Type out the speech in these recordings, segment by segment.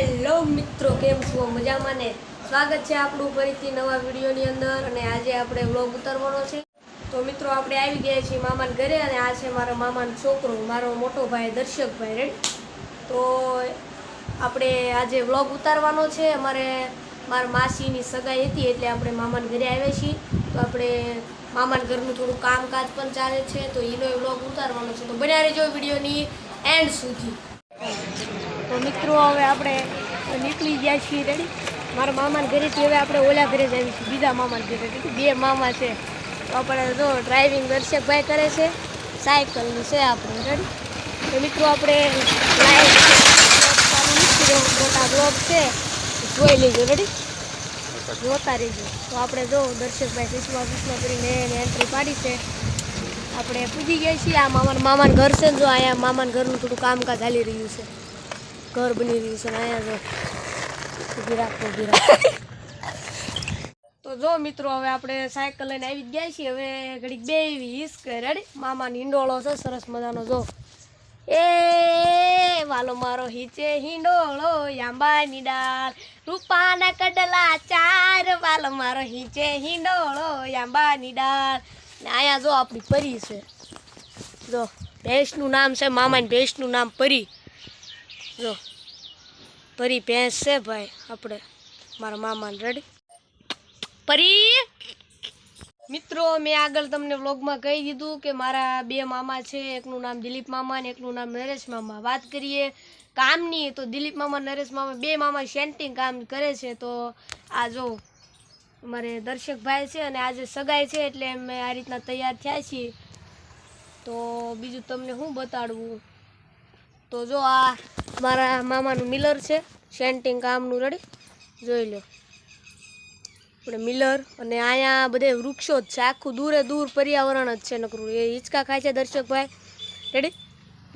Hello મિત્રો, કેમ છો? મજામાં ને? સ્વાગત છે આપણું ફરીથી નવા વિડીયોની અંદર. અને આજે આપણે વ્લોગ ઉતારવાનો છે. તો મિત્રો આપણે આવી ગયા છીએ મામાના ઘરે અને આ છે મારો મામાનો છોકરો, મારો મોટો ભાઈ દર્શકભાઈ. રેડી? તો આપણે આજે વ્લોગ ઉતારવાનો છે. મારા માસીની સગાઈ હતી એટલે આપણે મામાના ઘરે આવ્યા છીએ. તો આપણે મામાના ઘરનું થોડું કામકાજ પણ ચાલે છે, તો એનો વ્લોગ ઉતારવાનો છે. તો બન્યા રહેજો વિડીયોની એન્ડ સુધી. તો મિત્રો હવે આપણે નીકળી ગયા છીએ. રેડી? મારા મામાના ઘરેથી હવે આપણે ઓલા ઘરે જ આવી છીએ, બીજા મામાના ઘરે. બે મામા છે. તો આપણે જો ડ્રાઇવિંગ દર્શકભાઈ કરે છે, સાયકલનું છે આપણે. રેડી? તો મિત્રો આપણે મોટા બ્લોગ છે, જોઈ લેજો. રેડી? જોતા રહેજો. તો આપણે જો દર્શકભાઈ ચશ્મા કરીને એને એન્ટ્રી પાડી છે. આપણે પૂજી ગયા છીએ. આ મામાનું ઘર છે. જો અહીંયા મામાના ઘરનું થોડું કામકાજ ચાલી રહ્યું છે, ઘર બની રહ્યું છે. અહીંયા જો ઊભી રાખો. તો જો મિત્રો હવે આપણે સાયકલ લઈને આવી ગયા છીએ. હવે ઘડીક બે એવી હિસકે. રેડી? મામાનો હિંડોળો છે સરસ મજાનો. જો એ વાલો મારો હિચે હિંડોળો, આંબાની ડાળ, રૂપાના કડલા ચાર, વાલો મારો હિચે હિંડોળો, આંબાની ડાળ. ને અહીંયા જો આપણી પરી છે. જો ભેંસનું નામ છે, મામાની ભેંસનું નામ પરી. જો પરી ભેંસ છે ભાઈ આપણે મારા મામાને. રેડી? પરી મિત્રો મેં આગળ તમને વ્લોગમાં કહી દીધું કે મારા બે મામા છે, એકનું નામ દિલીપ મામા અને એકનું નામ નરેશ મામા. વાત કરીએ કામની તો દિલીપ મામા નરેશ મામા બે મામા સેન્ટિંગ કામ કરે છે. તો આ જો અમારે દર્શકભાઈ છે અને આજે સગાઈ છે એટલે અમે આ રીતના તૈયાર થયા છીએ. તો બીજું તમને શું બતાડવું, તો જો આ મારા મામાનું મિલર છે, સેન્ટિંગ કામનું. રેડી? જોઈ લો આપણે મિલર. અને અહીંયા બધે વૃક્ષો જ છે, આખું દૂરે દૂર પર્યાવરણ જ છે નકરું. એ હિંચકા ખાય છે દર્શકભાઈ. રેડી?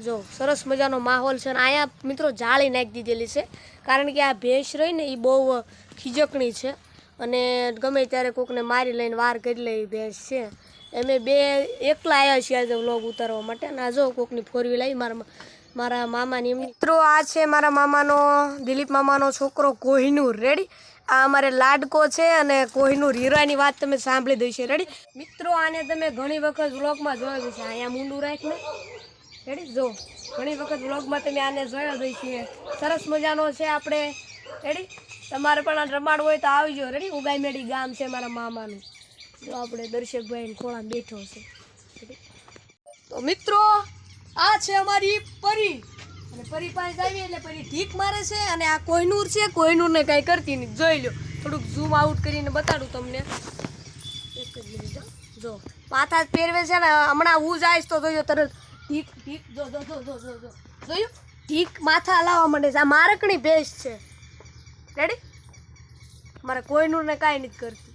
જો સરસ મજાનો માહોલ છે. અને અહીંયા મિત્રો જાળી નાખી દીધેલી છે, કારણ કે આ ભેંસ રહી ને એ બહુ ખીજકણી છે અને ગમે ત્યારે કોકને મારી લઈને વાર કરી લે એ ભેંસ છે. અમે બે એકલા આવ્યા છીએ આજે વ્લોગ ઉતારવા માટે. અને આ જો કોકની ફોર વ્હીલ આવી મારા મામાની. મિત્રો આ છે મારા મામાનો દિલીપ મામાનો છોકરો કોહિનૂર. રેડી? આ અમારે લાડકો છે અને કોહિનૂર હીરાની વાત તમે સાંભળી દઈ છે. રેડી? મિત્રો આને તમે ઘણી વખત વ્લોગમાં જોયેલું છે. અહીંયા મૂંડું રાખને. રેડી? જો ઘણી વખત વ્લોગમાં તમે આને જોયો દઈ છે. સરસ મજાનો છે આપણે. રેડી? તમારે પણ આ રમાડ હોય તો આવજો. રેડી? ઉગાઈમેડી ગામ છે મારા મામાનું. જો આપણે દર્શકભાઈ ખોળામાં બેઠો છે. તો મિત્રો આ છે અમારી પરી. અને પરી પાસે આવી એટલે પરી ઢીક મારે છે. અને આ કોહિનૂર છે, કોહિનૂરને કાંઈ કરતી નહીં. જોઈ લો, થોડુંક ઝૂમ આઉટ કરીને બતાડું તમને. એક જ મિનિટ. જો માથા જ પહેરવે છે ને, હમણાં હું જઈશ તો જોયો તરત ઢીક ઢીક. જો જો જો જો જો જો જોયું? ઢીક માથા હલાવવા માંડે છે. આ મારકણી ભેંસ છે. રેડી? મારા કોહિનૂરને કાંઈ નથી કરતી.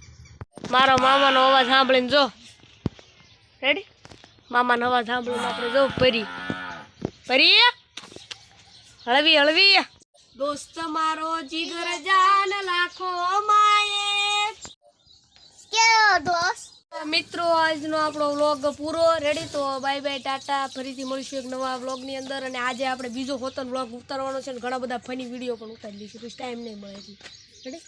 મારો મામાનો અવાજ સાંભળીને જો. રેડી? મામાનો અવાજ સાંભળીને આપણે જો પરી પરી હળવી હળવી. દોસ્ત મારો જીગર જાન લાખો માયે. મિત્રો આજનો આપણો વ્લોગ પૂરો. રેડી? તો બાય બાય, ટાટા. ફરીથી મળીશું એક નવા વ્લોગની અંદર. અને આજે આપણે બીજો હોતન વ્લોગ ઉતારવાનો છે અને ઘણા બધા ફની વિડીયો પણ ઉતારી લઈશું. ટાઈમ નહીં મળે. રેડી?